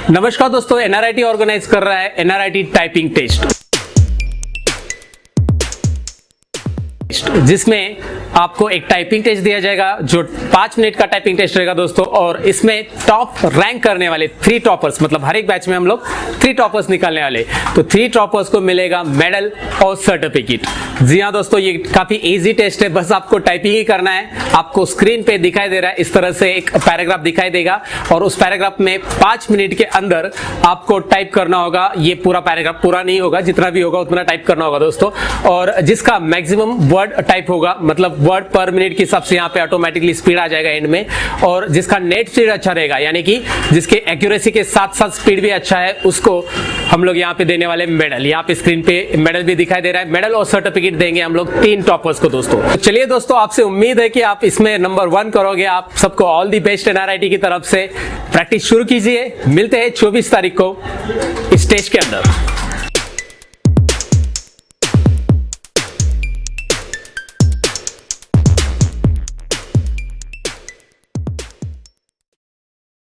नमस्कार दोस्तों, एनआरआईटी ऑर्गेनाइज कर रहा है एनआरआईटी टाइपिंग टेस्ट, जिसमें आपको एक टाइपिंग टेस्ट दिया जाएगा जो 5 मिनट का टाइपिंग टेस्ट रहेगा दोस्तों। और इसमें टॉप रैंक करने वाले 3 टॉपर्स, मतलब हर एक बैच में हम लोग 3 टॉपर्स निकालने वाले, तो 3 टॉपर्स को मिलेगा मेडल और सर्टिफिकेट। जी हाँ दोस्तों, ये काफी इजी टेस्ट है, बस आपको टाइपिंग ही करना है। आपको स्क्रीन पे दिखाई दे रहा है इस तरह से एक पैराग्राफ दिखाई देगा और उस पैराग्राफ में 5 मिनट के अंदर आपको टाइप करना होगा। ये पूरा पैराग्राफ पूरा नहीं होगा, जितना भी होगा उतना टाइप करना होगा दोस्तों। और जिसका मैक्सिमम वर्ड टाइप होगा, मतलब वर्ड पर मिनट के हिसाब से यहाँ पे ऑटोमेटिकली स्पीड आ जाएगा एंड में। और जिसका नेट स्पीड अच्छा रहेगा, यानी कि जिसके एक्यूरेसी के साथ साथ स्पीड भी अच्छा है, उसको हम लोग यहाँ पे देने वाले मेडल। यहाँ पे स्क्रीन पे मेडल भी दिखाई दे रहा है, मेडल और सर्टिफिकेट देंगे हम लोग 3 टॉपर्स को दोस्तों। तो चलिए दोस्तों, आपसे उम्मीद है कि आप इसमें नंबर 1 करोगे। आप सबको ऑल दी बेस्ट एनआरआईटी की तरफ से। प्रैक्टिस शुरू कीजिए, मिलते हैं 24 तारीख को स्टेज के अंदर।